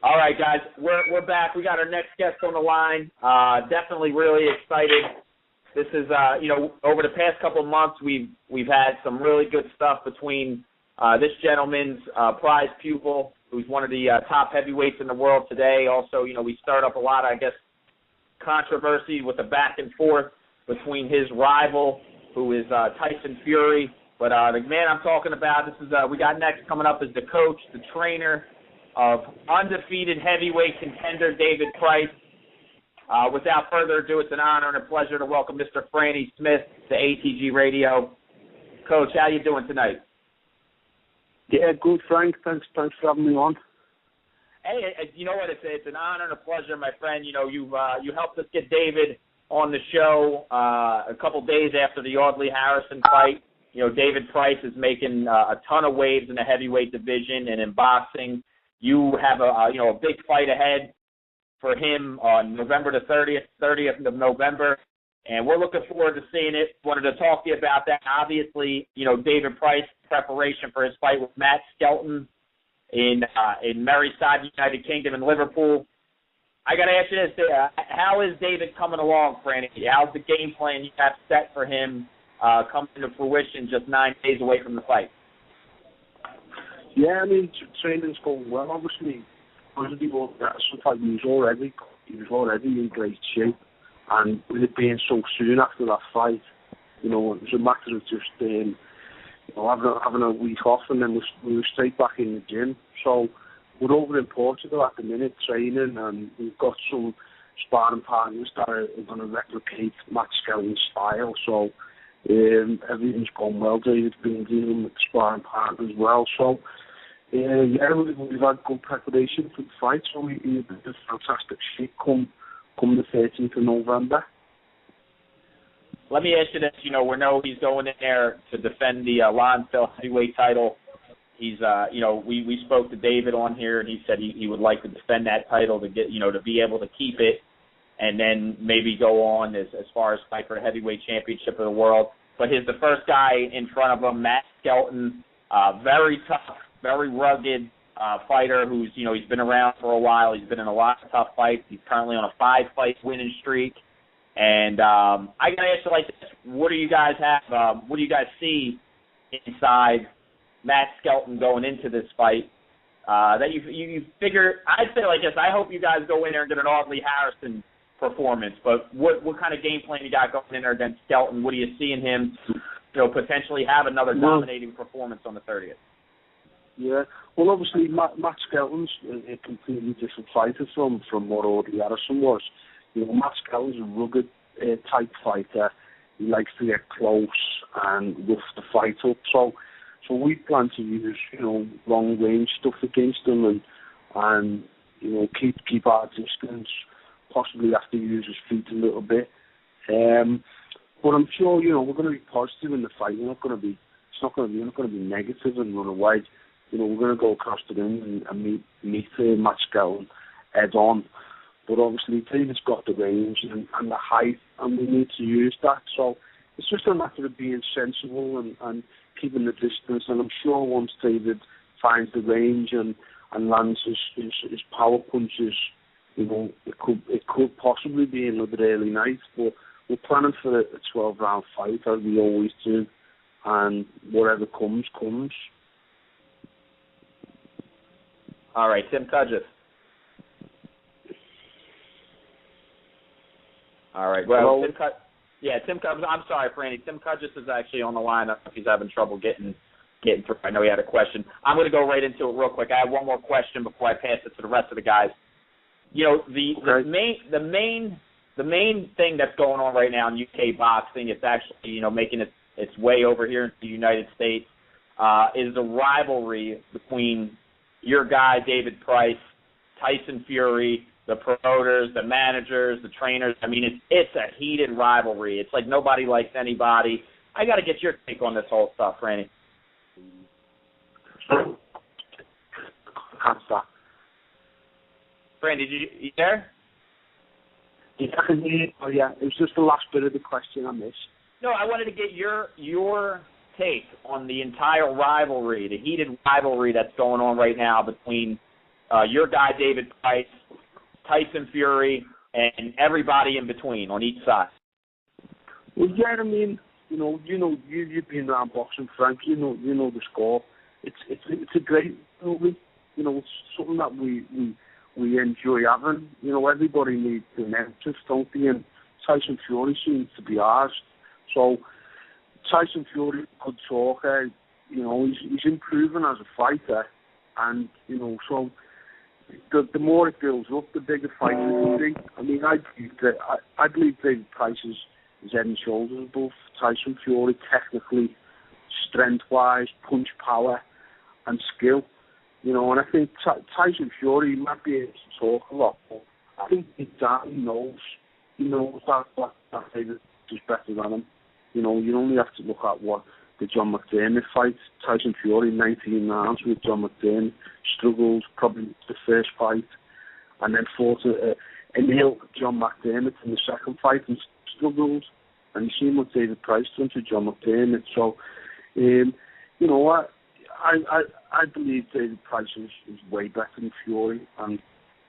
All right, guys, we're back. We got our next guest on the line. Definitely really excited. This is, over the past couple of months, we've had some really good stuff between this gentleman's prize pupil, who's one of the top heavyweights in the world today. Also, we stirred up a lot, I guess, controversy with the back and forth between his rival, who is Tyson Fury. But the man I'm talking about, this is we got next coming up is the coach, the trainer of undefeated heavyweight contender David Price. Without further ado, it's an honor and a pleasure to welcome Mr. Franny Smith to ATG Radio. Coach, how you doing tonight? Yeah, good, Frank. Thanks for having me on. Hey, you know what? It's an honor and a pleasure, my friend. You helped us get David on the show a couple days after the Audley Harrison fight. David Price is making a ton of waves in the heavyweight division and in boxing. You have a big fight ahead for him on November the 30th of November, and we're looking forward to seeing it. Wanted to talk to you about that. Obviously, David Price preparation for his fight with Matt Skelton in Merseyside, United Kingdom, in Liverpool. I got to ask you this: how is David coming along, Franny? How's the game plan you have set for him coming to fruition just 9 days away from the fight? Yeah, training's going well, obviously. He was already in great shape, and with it being so soon after that fight, it was a matter of just having a week off, and then we were straight back in the gym. So we're over in Portugal at the minute training, and we've got some sparring partners that are going to replicate Matt Skelton's style. So everything's gone well. David's been dealing with the sparring partner as well. So we've had good preparation for the fight. So we're in a fantastic shape come the 13th of November. Let me ask you this. We know he's going in there to defend the Lonsdale heavyweight title. He's, we spoke to David on here, and he said he would like to defend that title to get, to be able to keep it, and then maybe go on as far as fight for the heavyweight championship of the world. But he's the first guy in front of him, Matt Skelton, very tough, very rugged fighter who's, he's been around for a while. He's been in a lot of tough fights. He's currently on a 5-fight winning streak. And I got to ask you like this: what do you guys have? What do you guys see inside Matt Skelton going into this fight? That you figure? I'd say like this: I hope you guys go in there and get an Audley Harrison performance. But what kind of game plan you got going in there against Skelton? What do you see in him? Potentially have another dominating performance on the 30th. Yeah, well, obviously Matt Skelton's a completely different fighter from what Audley Harrison was. Matt Skelton's a rugged type fighter. He likes to get close and rough the fight up. So we plan to use long range stuff against him and keep our distance. Possibly have to use his feet a little bit. But I'm sure we're going to be positive in the fight. We're not going to be negative and run away. We're going to go across the ring and meet Matt Skelton head on. But obviously, David's got the range and the height, and we need to use that. So it's just a matter of being sensible and keeping the distance. And I'm sure once David finds the range and lands his power punches, it could possibly be another early night. But we're planning for a 12-round fight, as we always do. And whatever comes, comes. All right, Tim Cudgett. All right. Well, Tim Cudgett. I'm sorry, Franny. Tim Cudgett is actually on the line. I don't know if he's having trouble getting through. I know he had a question. I'm going to go right into it real quick. I have one more question before I pass it to the rest of the guys. The main thing that's going on right now in UK boxing, it's actually making its way over here into the United States, is the rivalry between your guy David Price, Tyson Fury, the promoters, the managers, the trainers. It's a heated rivalry. It's like nobody likes anybody. I got to get your take on this whole stuff, Franny. Franny, you there? Yeah, I can hear you. Oh, yeah. It was just the last bit of the question I missed. No, I wanted to get your take on the entire rivalry, the heated rivalry that's going on right now between your guy David Price, Tyson Fury, and everybody in between on each side? Well, yeah, I mean, you've been around boxing, Frank. You know the score. It's a great movie. It's something that we enjoy having. Everybody needs an entrance, don't they? And Tyson Fury seems to be ours. So Tyson Fury, good talker. He's improving as a fighter, and so the more it builds up, the bigger fighter will be. I mean, I believe David Price is head and shoulders above Tyson Fury technically, strength-wise, punch power, and skill. And I think Tyson Fury might be able to talk a lot, but I think deep down he knows that David is better than him. You only have to look at what the John McDermott fight. Tyson Fury, 19 rounds with John McDermott, struggled probably the first fight, and then fought a nil John McDermott in the second fight and struggled. And you see what David Price done to John McDermott. So, what? I believe David Price is way better than Fury, and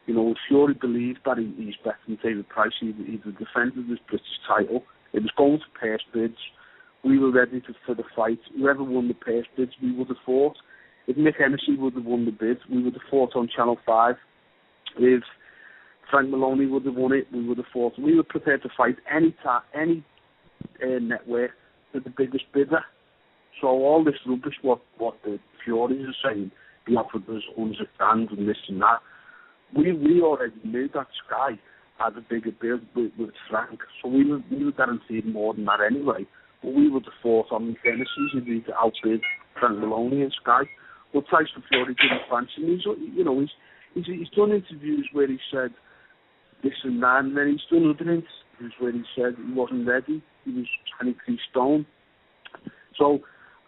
if Fury believed that he's better than David Price, he'd have defended his British title. It was going to purse bids. We were ready for the fight. Whoever won the purse bids, we would have fought. If Nick Hennessy would have won the bid, we would have fought on Channel 5. If Frank Maloney would have won it, we would have fought. We were prepared to fight any network for the biggest bidder. So all this rubbish, what the Furies are saying, he offered us $100,000 and this and that. We already knew that Sky had a bigger bid with Frank, so we were guaranteed more than that anyway. But we would have fought on the Hennessy's if he'd outbid Frank Maloney and Sky. But Tyson Fury didn't fancy him. He's done interviews where he said this and that, and then he's done other interviews where he said he wasn't ready. He was 23 stone. So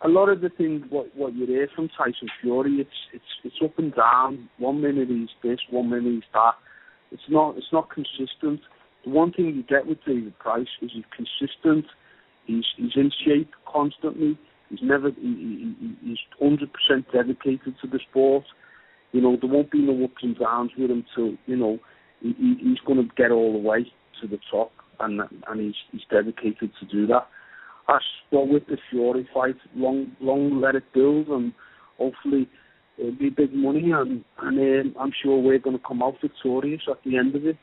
a lot of the things what you hear from Tyson Fury, it's up and down. 1 minute he's this, 1 minute he's that. It's not consistent. The one thing you get with David Price is he's consistent. He's in shape constantly. He's 100% dedicated to the sport. There won't be no ups and downs with him till he's going to get all the way to the top, and he's dedicated to do that. As well with the Fury fight, long let it build, and hopefully it'll be big money, and I'm sure we're going to come out victorious at the end of it.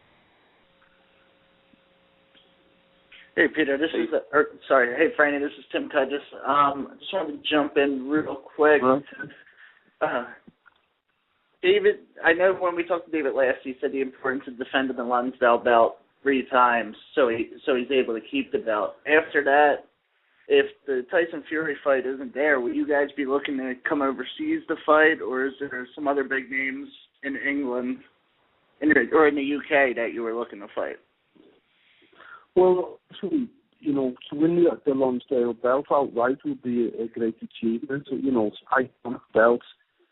Hey Peter, hey Franny, this is Tim Cudgess. I just wanted to jump in real quick. David, I know when we talked to David last, he said the importance of defending the Lonsdale belt 3 times, so he's able to keep the belt. After that, if the Tyson Fury fight isn't there, will you guys be looking to come overseas to fight, or is there some other big names in England or in the UK that you were looking to fight? Well, actually, to win the Lonsdale belt outright would be a great achievement. It's an iconic belt.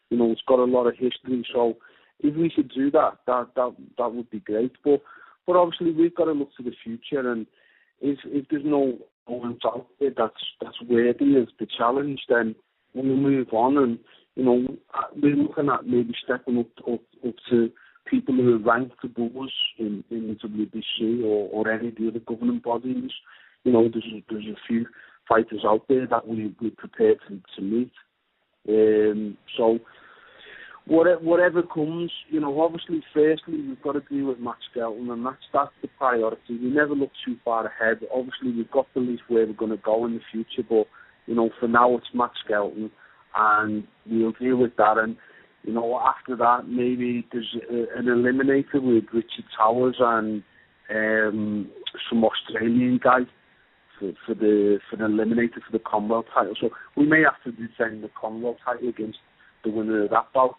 It's got a lot of history. So if we could do that would be great. But obviously we've got to look to the future, and if there's no one out there that's worthy of the challenge, then we'll move on. And we're looking at maybe stepping up to people who are ranked above us in the WBC or any of the other governing bodies. There's a few fighters out there that we're prepared to meet. So whatever comes, obviously firstly we've got to deal with Matt Skelton, and that's the priority. We never look too far ahead. Obviously we've got belief where we're going to go in the future, but for now it's Matt Skelton, and we'll deal with that. And after that, maybe there's an eliminator with Richard Towers and some Australian guy for the eliminator for the Commonwealth title. So we may have to defend the Commonwealth title against the winner of that bout,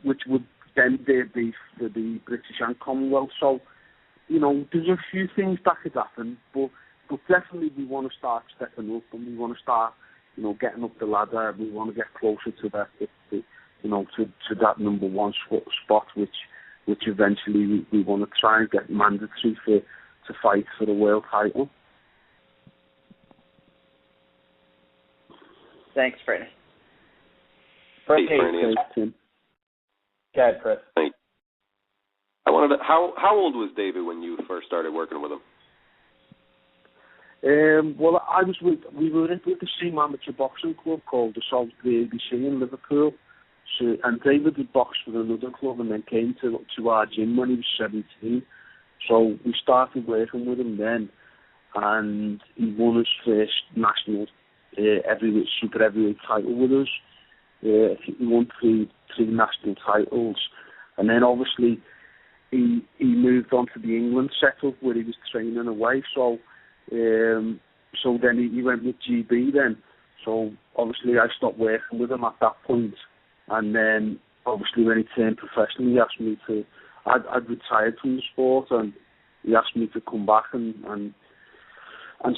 which would then be for the British and Commonwealth. So, there's a few things that could happen, but definitely we want to start stepping up, and we want to start, getting up the ladder. We want to get closer to that, to that number one spot, which eventually we want to try and get mandatory to fight for the world title. Thanks, Franny. Hey, Franny. Go ahead, Chris. Thank you. I wanted to, how old was David when you first started working with him? Well, we were with the same amateur boxing club called the South ABC in Liverpool. So, and David had boxed with another club and then came to our gym when he was 17. So we started working with him then, and he won his first national super heavyweight title with us. He won three national titles, and then obviously he moved on to the England setup where he was training away. So then he went with GB then. So obviously I stopped working with him at that point. And then, obviously, when he turned professional, he asked me to... I'd retired from the sport, and he asked me to come back and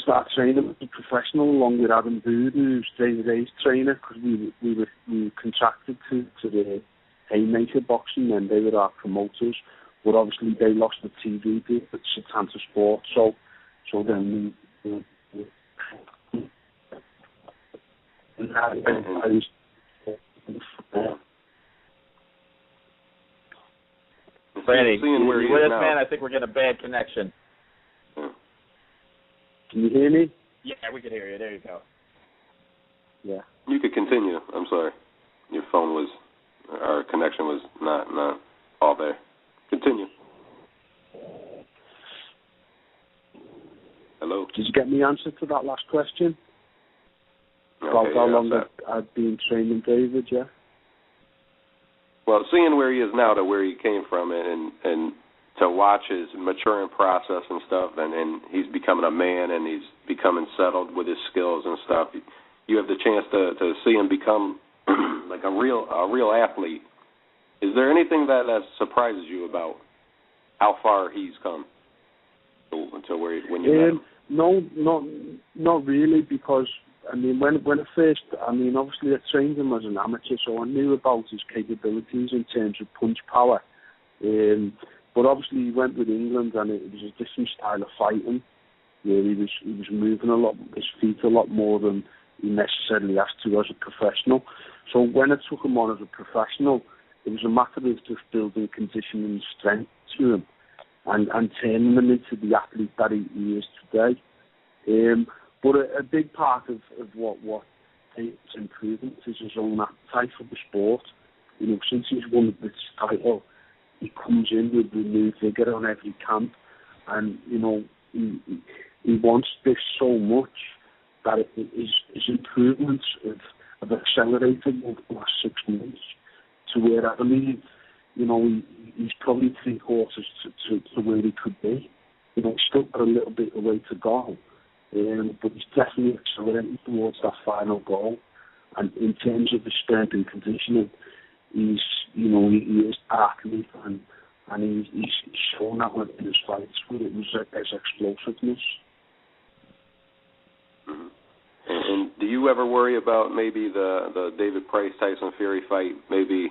start training as a professional, along with Adam Bood, who's David A's trainer, because we were contracted to the Haymaker Boxing, and they were our promoters. But obviously, they lost the TV deal at Satanta Sport, so then I was... Franny, seeing where he with is us, now. man, I think we're getting a bad connection. Can you hear me? Yeah, we can hear you. There you go. Yeah. You could continue. I'm sorry. Your phone was, our connection was not all there. Continue. Hello? Did you get me answer to that last question? Okay, About how long set. I'd been training David, yeah? Well, seeing where he is now to where he came from and to watch his maturing process and stuff, and he's becoming a man and he's becoming settled with his skills and stuff, you have the chance to see him become like a real athlete. Is there anything that surprises you about how far he's come to where when you met him? No, not really, because I mean, when at first, I mean, obviously I trained him as an amateur, so I knew about his capabilities in terms of punch power. But obviously he went with England, and it was a different style of fighting, where he was moving a lot, his feet a lot more than he necessarily has to as a professional. So when I took him on as a professional, it was a matter of just building conditioning and strength to him, and turning him into the athlete that he is today. But a big part of what takes improvement is his own appetite for the sport. You know, since he's won this title, he comes in with renewed vigour on every camp, and you know he wants this so much that his improvements have accelerated over the last 6 months to where I believe, you know, he's probably 3/4 to where he could be. You know, he's still got a little bit of way to go. But he's definitely accelerating towards that final goal. And in terms of his strength and conditioning, he is athlete, and he's shown that in his fights with his explosiveness. Mm-hmm. And do you ever worry about maybe the David Price Tyson Fury fight maybe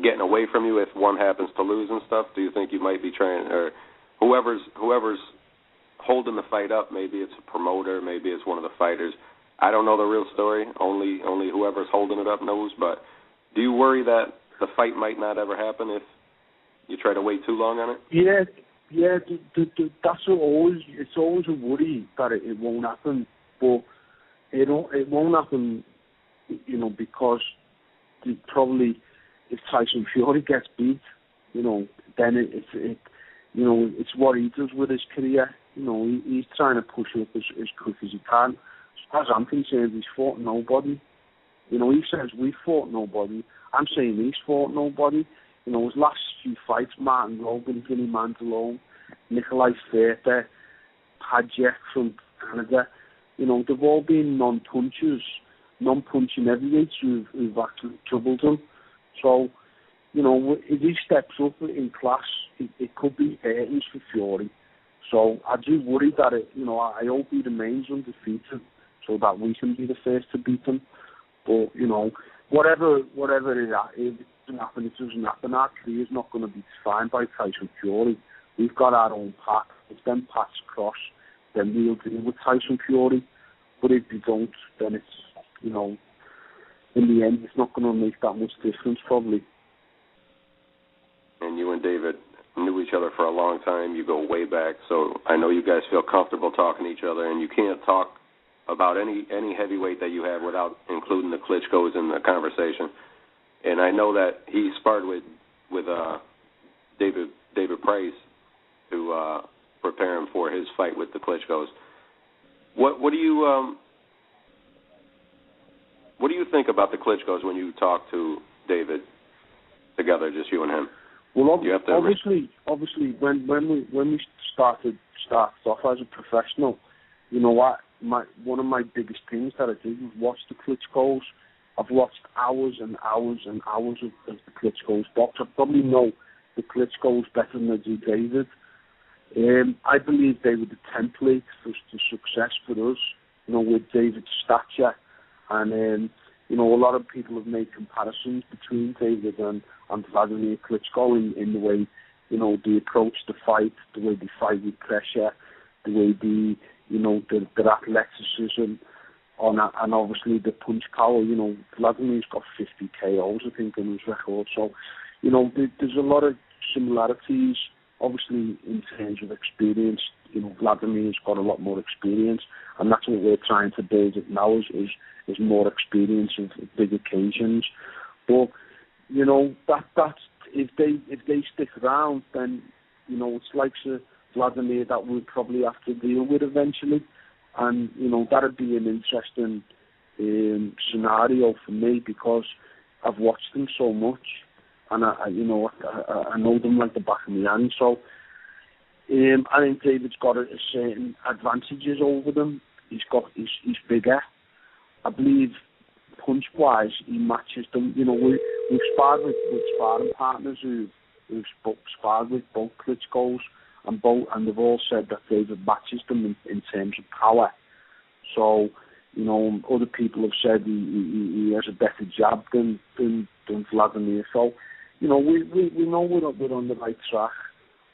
getting away from you if one happens to lose and stuff? Do you think you might be trying, or whoever's holding the fight up, maybe it's a promoter, maybe it's one of the fighters. I don't know the real story. Only whoever's holding it up knows. But do you worry that the fight might not ever happen if you try to wait too long on it? Yeah. That's always. It's always a worry that it won't happen. But it won't happen, you know, because probably if Tyson Fury gets beat, you know, then it's what he does with his career. You know, he's trying to push up as quick as he can. As far as I'm concerned, he's fought nobody. You know, he says we fought nobody. I'm saying he's fought nobody. You know, his last few fights, Martin Logan, Vinny Mandelone, Nikolai Feta, Padjek from Canada, you know, they've all been non-punching heavyweights who've actually troubled him. So, you know, if he steps up in class, it could be curtains for Fury. So I do worry that I hope he remains undefeated so that we can be the first to beat him. But, you know, whatever it doesn't happen, it doesn't happen. Our career is not going to be defined by Tyson Fury. We've got our own path. If them paths cross, then we'll deal with Tyson Fury. But if we don't, then it's, you know, in the end, it's not going to make that much difference, probably. and you and David knew each other for a long time. You go way back, so I know you guys feel comfortable talking to each other, and you can't talk about any heavyweight that you have without including the Klitschko's in the conversation. And I know that he sparred with David Price to prepare him for his fight with the Klitschko's. What do you think about the Klitschko's when you talk to David together, just you and him? Well, obviously, when we started off as a professional, you know what? One of my biggest things that I did was watch the Klitschko's. I've watched hours and hours and hours of the Klitschko's box. I probably know the Klitschko's better than I do David. I believe they were the template for success for us, you know, with David's stature. And, you know, a lot of people have made comparisons between David and Vladimir Klitschko in the way, you know, they approach the fight, the way they fight with pressure, the way they, you know, their athleticism, and obviously the punch power. You know, Vladimir's got 50 KOs, I think, in his record. So, you know, there's a lot of similarities. Obviously, in terms of experience, you know, Vladimir's got a lot more experience, and that's what we're trying to build it now is more experience of big occasions. But you know, that's if they stick around, then you know it's like Vladimir that we'll probably have to deal with eventually, and you know that'd be an interesting scenario for me because I've watched them so much. And I know them like the back of my hand. So I think David's got a certain advantages over them. He's bigger. I believe punch-wise he matches them. You know, we've sparred with sparring partners who've sparred with both Klitschko's and they've all said that David matches them in terms of power. So you know, other people have said he has a better jab than Vladimir. So. You know, we know we're on the right track.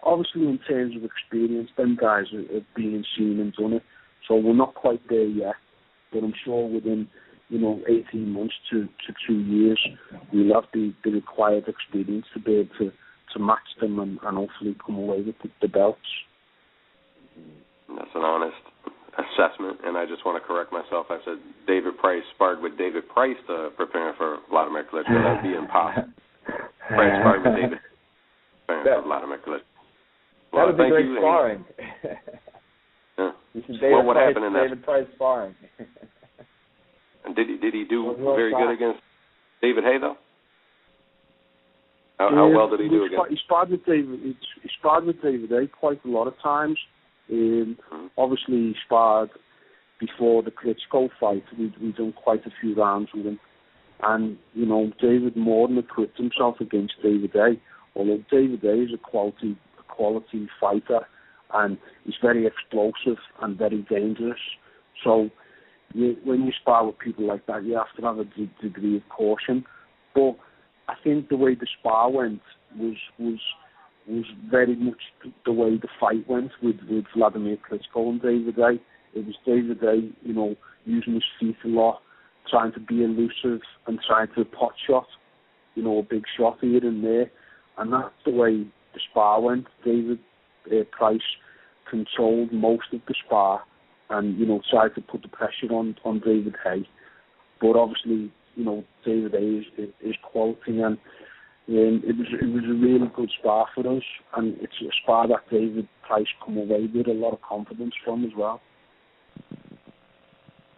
Obviously, in terms of experience, them guys have been seen and done it. So we're not quite there yet. But I'm sure within, you know, 18 months to 2 years, we'll have the required experience to be able to match them and hopefully come away with the belts. That's an honest assessment, and I just want to correct myself. I said David Price sparred with David Price to prepare for Vladimir Klitschko. That would be impossible. Price sparred with David for Vladimir Klitschko. That would be great sparring. Yeah. Well, what happened in that? David Price sparring. And did he do very good against David Hay though? How well did he do against? He sparred with David Hay quite a lot of times. Obviously, he sparred before the Klitschko fight. We've done quite a few rounds with him. And, you know, David more than equipped himself against David Hay. Although David Hay is a quality fighter, and he's very explosive and very dangerous. So when you spar with people like that, you have to have a degree of caution. But I think the way the spar went was very much the way the fight went with Vladimir Klitschko and David Hay. It was David Hay, you know, using his feet a lot, trying to be elusive and trying to pot shot, you know, a big shot here and there. And that's the way the spar went. David Price controlled most of the spar and, you know, tried to put the pressure on David Hay. But obviously, you know, David Hay is quality, and it was a really good spar for us. And it's a spar that David Price come away with a lot of confidence from as well.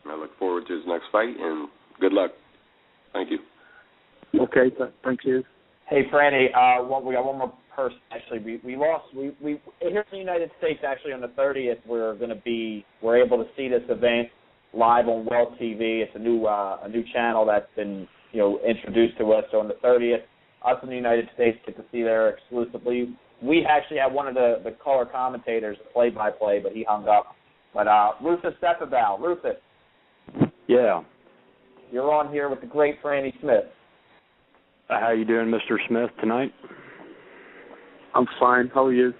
I look forward to his next fight, and good luck. Thank you. Okay, thank you. Hey, Franny, we got one more person. Actually, we lost. We here in the United States. Actually, on the 30th, we're able to see this event live on Well TV. It's a new channel that's been, you know, introduced to us. So on the 30th, us in the United States get to see there exclusively. We actually had one of the color commentators play-by-play, but he hung up. But Rufus Steffenbaugh, Rufus. Yeah. You're on here with the great Franny Smith. How you doing, Mr. Smith, tonight? I'm fine. How are you?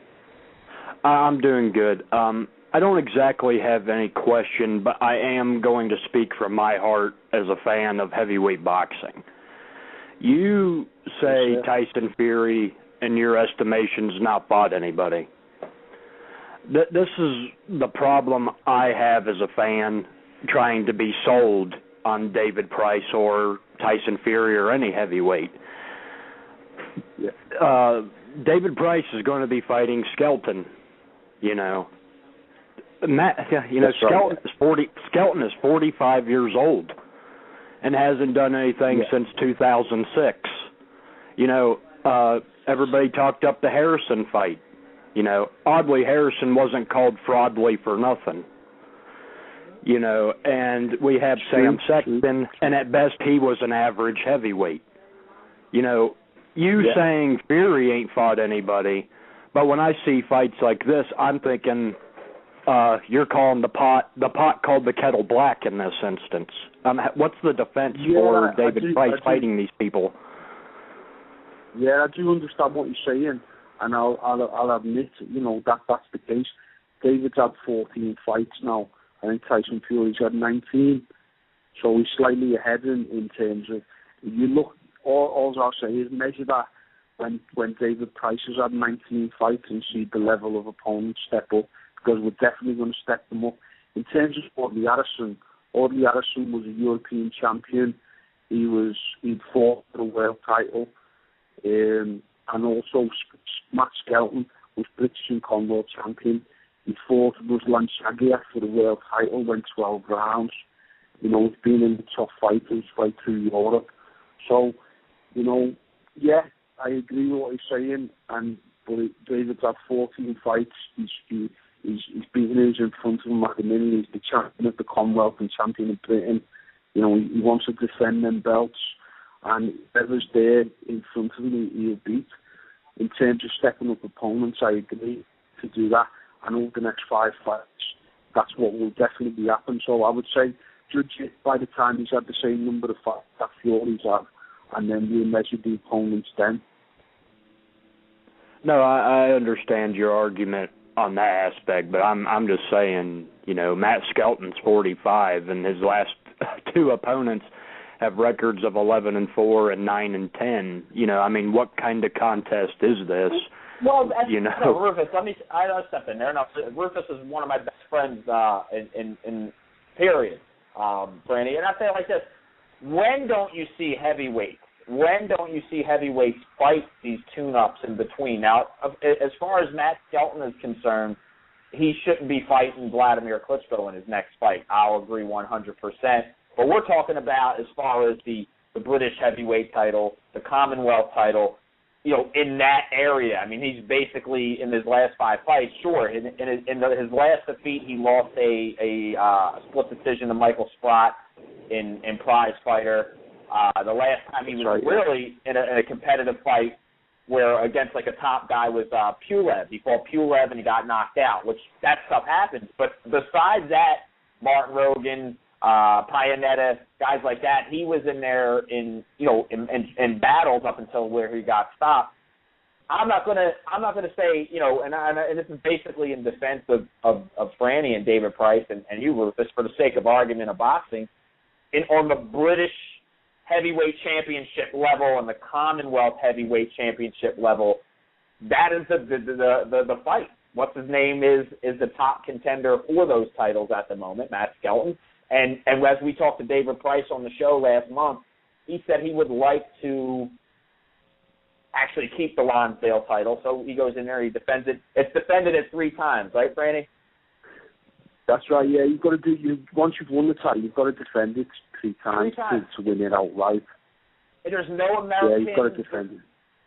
I'm doing good. I don't exactly have any question, but I am going to speak from my heart as a fan of heavyweight boxing. You say Tyson Fury in your estimations, not fought anybody. This is the problem I have as a fan trying to be sold on David Price or Tyson Fury or any heavyweight. David Price is going to be fighting Skelton, Skelton is 45 years old and hasn't done anything since 2006. Everybody talked up the Harrison fight. Oddly, Harrison wasn't called Fraudly for nothing. And we have Sam Sexton, and at best he was an average heavyweight. Saying Fury ain't fought anybody, but when I see fights like this, I'm thinking you're calling the pot called the kettle black in this instance. What's the defense for David Price fighting these people? Yeah, I do understand what you're saying, and I'll admit, that's the case. David's had 14 fights now. I think Tyson Fury's had 19, so he's slightly ahead in terms of, if you look, all I'll say is measure that when David Price has had 19 fights and see the level of opponents step up, because we're definitely going to step them up. In terms of Audley Harrison was a European champion. He'd fought for the world title, and also Matt Skelton was British and Commonwealth champion. He fought Ruslan Shagir for the world title, went 12 rounds. He's been in the top fighters right through Europe. So, I agree with what he's saying. But David's had 14 fights. He's beaten who's in front of him at the minute. He's the champion of the Commonwealth and champion of Britain. He wants to defend them belts. And whoever's there in front of him, he'll beat. In terms of stepping up opponents, I agree to do that. And over the next 5 fights, that's what will definitely happen. So I would say, judge it by the time he's had the same number of fights that Fury's had, and then we'll measure the opponents then. No, I understand your argument on that aspect, but I'm just saying, Matt Skelton's 45, and his last 2 opponents have records of 11-4 and 9-10. What kind of contest is this? Well, Rufus, I'll step in there. Now, Rufus is one of my best friends in period, Franny. And I say it like this: when don't you see heavyweights? When don't you see heavyweights fight these tune-ups in between? Now, as far as Matt Skelton is concerned, he shouldn't be fighting Vladimir Klitschko in his next fight. I'll agree 100%. But we're talking about as far as the British heavyweight title, the Commonwealth title, in that area. He's basically, in his last 5 fights, sure, in his last defeat, he lost a split decision to Michael Sprott in Prize Fighter. The last time he was really in a competitive fight where against a top guy was Pulev. He fought Pulev and he got knocked out, which that stuff happens. But besides that, Martin Rogan, Pianetta, guys like that, he was in there in battles up until where he got stopped. I'm not gonna say, and this is basically in defense of Franny and David Price and you, Rufus, for the sake of argument of boxing, on the British heavyweight championship level and the Commonwealth heavyweight championship level, that is the fight. What's his name is the top contender for those titles at the moment, Matt Skelton. And as we talked to David Price on the show last month, he said he would like to actually keep the Lonsdale title. So he goes in there, he defends it. It's defended it 3 times, right, Franny? That's right, yeah. You've got to once you've won the title, you've got to defend it 3 times to win it outright. And there's no Americans. Yeah, you've got to defend it.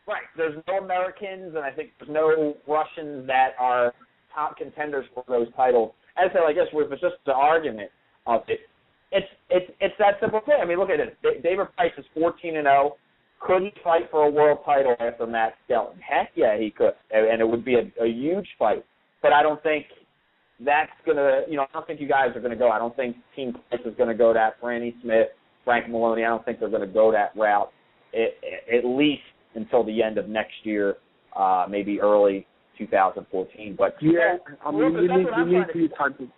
Right. There's no Americans, and I think there's no Russians that are top contenders for those titles. As I said, I guess if it's just the argument of it, it's that simple thing. Look at it. David Price is 14-0. Could he fight for a world title after Matt Skelton? Heck yeah, he could, and it would be a huge fight. But I don't think that's gonna. I don't think you guys are gonna go. I don't think Team Price is gonna go that. Franny Smith, Frank Maloney. I don't think they're gonna go that route. At least until the end of next year, maybe early 2014. But yeah, you need to be time to.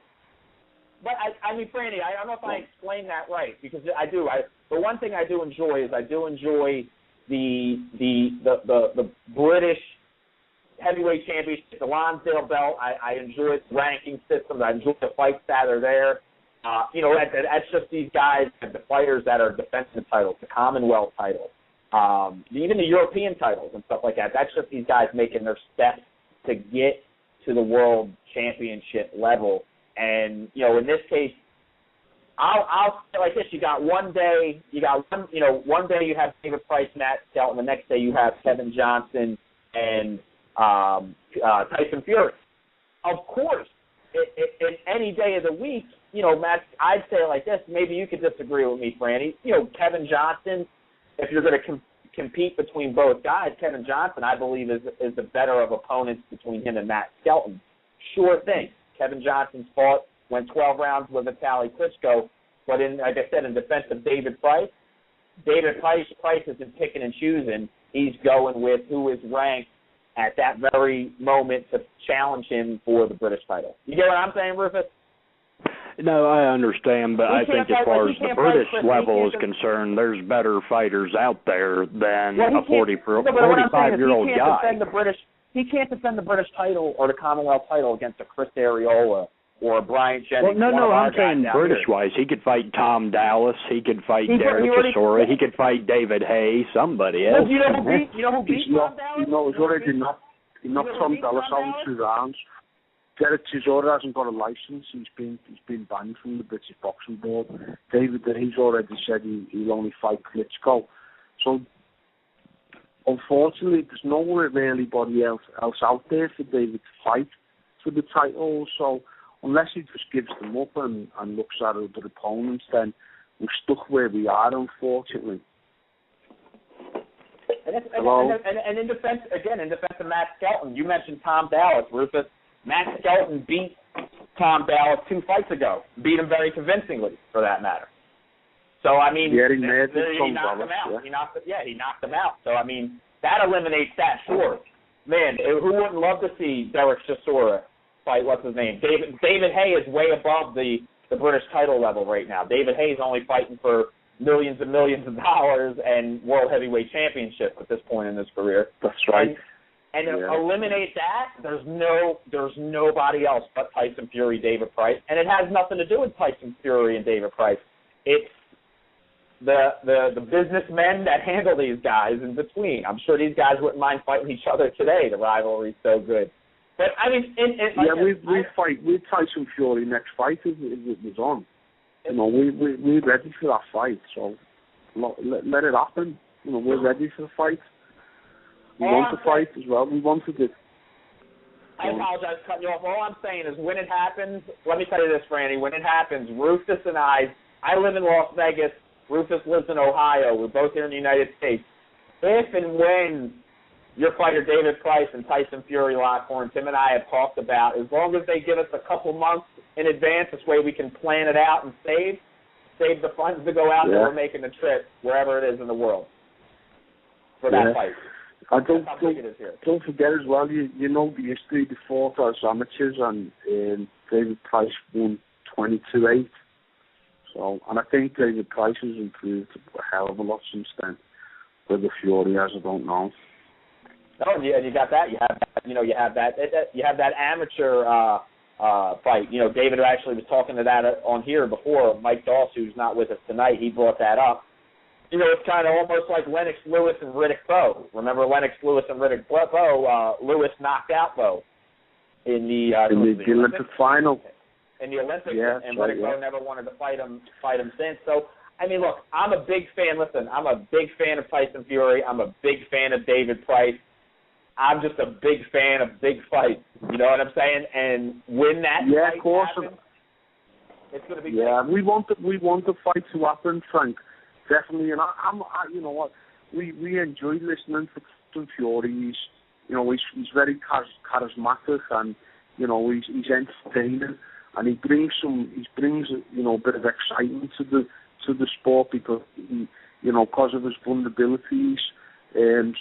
But Franny, I don't know if I explained that right, because I do. The one thing I do enjoy is I do enjoy the British heavyweight championship, the Lonsdale belt. I enjoy the ranking systems. I enjoy the fights that are there. That's just these guys, the fighters that are defending the titles, the Commonwealth title, even the European titles and stuff like that. That's just these guys making their steps to get to the world championship level. And, in this case, I'll say like this: one day you have David Price, Matt Skelton. The next day you have Kevin Johnson and Tyson Fury. Of course, in any day of the week, Matt, I'd say it like this. Maybe you could disagree with me, Franny. Kevin Johnson, if you're going to compete between both guys, Kevin Johnson, I believe, is the better of opponents between him and Matt Skelton. Sure thing. Kevin Johnson's went 12 rounds with Vitaly Klitschko, but like I said, in defense of David Price isn't picking and choosing. He's going with who is ranked at that very moment to challenge him for the British title. You get what I'm saying, Rufus? No, I understand, but I think as far as the British level is concerned, there's better fighters out there than a 45-year-old guy. He can't defend the British title or the Commonwealth title against a Chris Arreola or a Brian Jennings. Well, no, I'm saying British-wise. He could fight Tom Dallas. He could fight Derek Chisora. He could fight David Hay, somebody else. Do you know who beat Tom Dallas? He's already knocked Tom Dallas out in 2 rounds. Derek Chisora hasn't got a license. He's been banned from the British Boxing Board. David Hay's already said he'll only fight Klitschko. So, unfortunately, there's nowhere anybody else out there for David to fight for the title. So, unless he just gives them up and looks at other opponents, then we're stuck where we are, unfortunately. And in defense of Matt Skelton, you mentioned Tom Dallas, Rufus. Matt Skelton beat Tom Dallas 2 fights ago. Beat him very convincingly, for that matter. So, I mean, he knocked him out. Yeah. He knocked him out. So, I mean, that eliminates that, sure. Man, who wouldn't love to see Derek Chisora fight, what's his name? David Hay is way above the British title level right now. David Hay is only fighting for millions and millions of dollars and world heavyweight championship at this point in his career. That's right. And eliminate that, there's nobody else but Tyson Fury, David Price. And it has nothing to do with Tyson Fury and David Price. It's the businessmen that handle these guys in between. I'm sure these guys wouldn't mind fighting each other today. The rivalry's so good. But, I mean... we Tyson Fury next fight is on. We're ready for that fight, so let it happen. We're ready for the fight. We want the fight as well. We wanted it. I apologize for cutting you off. All I'm saying is when it happens, let me tell you this, Franny, when it happens, Rufus and I live in Las Vegas, Rufus lives in Ohio. We're both here in the United States. If and when your fighter David Price and Tyson Fury lock horns, Tim and I have talked about, as long as they give us a couple months in advance, this way we can plan it out and save the funds to go out there. We're making the trip wherever it is in the world for that fight. Don't forget as well, you know the history, the fought as amateurs, and David Price won 22-8. So, and I think David Price has improved a hell of a lot since then. Whether Fury has, I don't know. Oh, yeah, you got that. You have that amateur fight. David actually was talking to that on here before. Mike Doss, who's not with us tonight, he brought that up. It's kind of almost like Lennox Lewis and Riddick Bowe. Remember Lennox Lewis and Riddick Bowe? Lewis knocked out Bowe in the Olympic final. In the Olympics, and Riddick Bowe never wanted to fight him since. So, I mean, look, I'm a big fan. Listen, I'm a big fan of Tyson Fury. I'm a big fan of David Price. I'm just a big fan of big fights. You know what I'm saying? And when that fight happens, it's going to be great. we want the fight to happen, Frank. Definitely, and you know what, we enjoy listening to Fury. He's very charismatic, and he's entertaining, and he brings a bit of excitement to the sport because because of his vulnerabilities.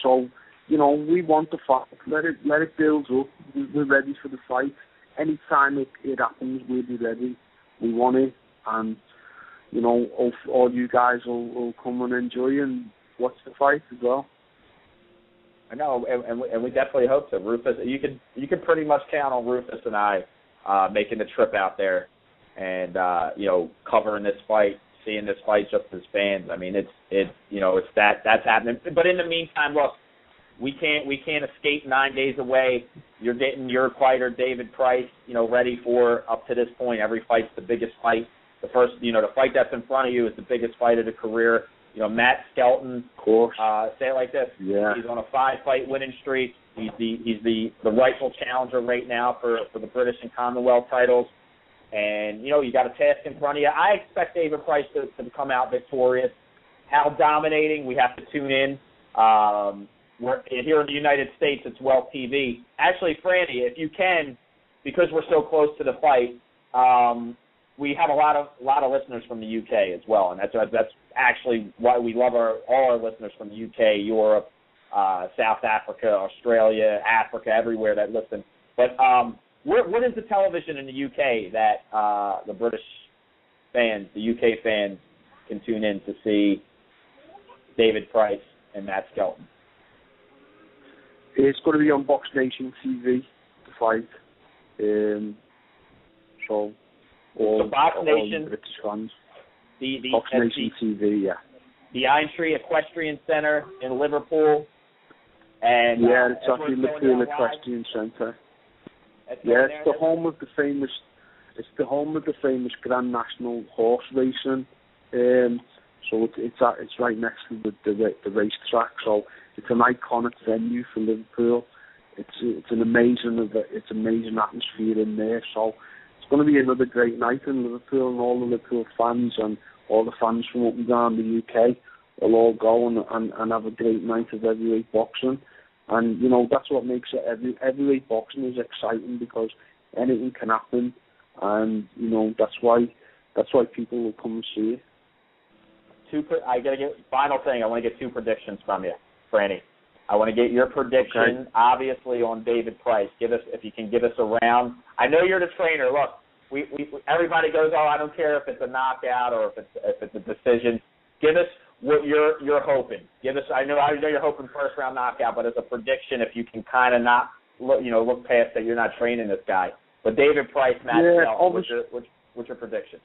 So we want the fight. Let it build up. We're ready for the fight. Anytime it happens, we'll be ready. We want it, and all you guys will come and enjoy and watch the fight as well. I know, and we definitely hope so. Rufus, you could pretty much count on Rufus and I making the trip out there and covering this fight, seeing this fight just as fans. I mean, it's that's happening. But in the meantime, look, we can't escape 9 days away. You're getting your fighter, David Price, ready for, up to this point, every fight's the biggest fight. The first, the fight that's in front of you is the biggest fight of the career. Matt Skelton, of course. Say it like this. Yeah. He's on a 5-fight winning streak. He's the rightful challenger right now for the British and Commonwealth titles. And, you got a task in front of you. I expect David Price to come out victorious. How dominating, we have to tune in. We're here in the United States, it's Well TV. Actually, Franny, if you can, because we're so close to the fight, we have a lot of listeners from the UK as well, and that's actually why we love all our listeners from the UK, Europe, South Africa, Australia, Africa, everywhere that listen. But what is the television in the UK that the British fans, the UK fans, can tune in to see David Price and Matt Skelton? It's going to be on Box Nation TV, the fight. So Box Nation, British fans. The Box Nation TV, yeah. The Aintree Equestrian Centre in Liverpool. And it's actually Liverpool Equestrian Centre. Yeah, it's the home of the famous. It's the home of the famous Grand National horse racing. So it's right next to the racetrack. So it's an iconic venue for Liverpool. It's an amazing atmosphere in there. So it's going to be another great night in Liverpool, and all the Liverpool fans and all the fans from up and down the UK will all go and have a great night of heavyweight boxing. And that's what makes it heavyweight boxing is exciting, because anything can happen, and that's why people will come and see it. I gotta get final thing. I want to get 2 predictions from you, Franny. I want to get your prediction, obviously, on David Price. If you can give us a round. I know you're the trainer. Look, we everybody goes, oh, I don't care if it's a knockout or if it's a decision. Give us what you're hoping. Give us. I know you're hoping first round knockout, but as a prediction, if you can kind of not look past that, you're not training this guy. But David Price, Matt Skelton, what's your prediction?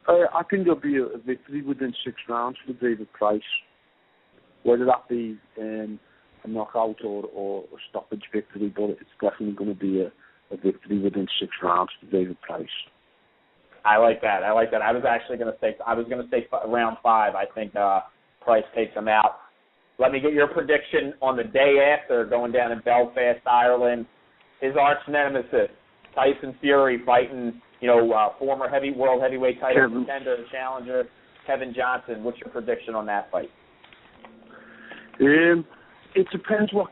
I think there'll be a victory within 6 rounds for David Price, whether that be a knockout or a stoppage victory, but it's definitely going to be a victory within 6 rounds for David Price. I like that. I was actually going to say round 5. I think Price takes him out. Let me get your prediction on the day after, going down in Belfast, Ireland. His arch nemesis, Tyson Fury, fighting former world heavyweight title contender and challenger Kevin Johnson. What's your prediction on that fight? It depends what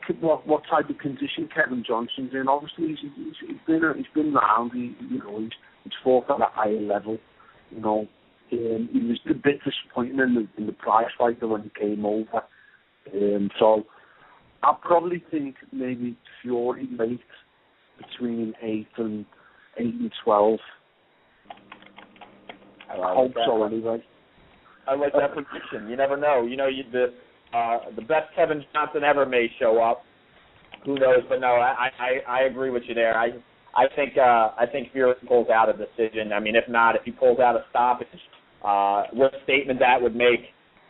type of condition Kevin Johnson's in. Obviously, he's been around. He's fought at a higher level. He was a bit disappointing in the prize fighter when he came over. So I probably think maybe Fury late, between 8 and 12. I hope so, anyway. I like that prediction. You never know. The best Kevin Johnson ever may show up. Who knows? But no, I agree with you there. I think Fury pulls out a decision. I mean, if he pulls out a stoppage, what statement that would make,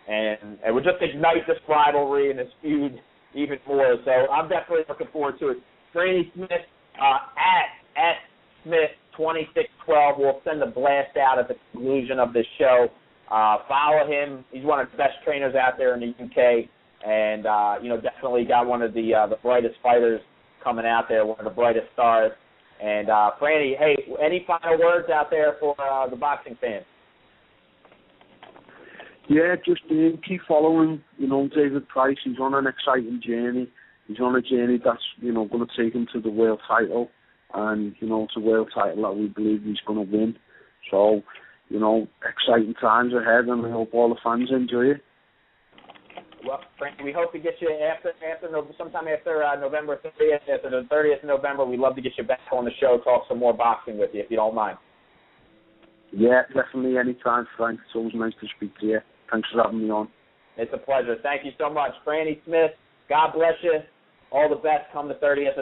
and it would just ignite this rivalry and this feud even more. So I'm definitely looking forward to it. Franny Smith at Smith 2612. We'll send a blast out at the conclusion of this show. Follow him. He's one of the best trainers out there in the UK, and definitely got one of the brightest fighters coming out there, one of the brightest stars. And Franny, hey, any final words out there for the boxing fans? Yeah, just keep following. David Price. He's on an exciting journey. He's on a journey that's going to take him to the world title, and it's a world title that we believe he's going to win. So, exciting times ahead, and I hope all the fans enjoy it. Well, Frank, we hope to get you sometime after November 30th, after the 30th of November. We'd love to get you back on the show, talk some more boxing with you, if you don't mind. Yeah, definitely, anytime, Frank. It's always nice to speak to you. Thanks for having me on. It's a pleasure. Thank you so much. Franny Smith, God bless you. All the best come the 30th of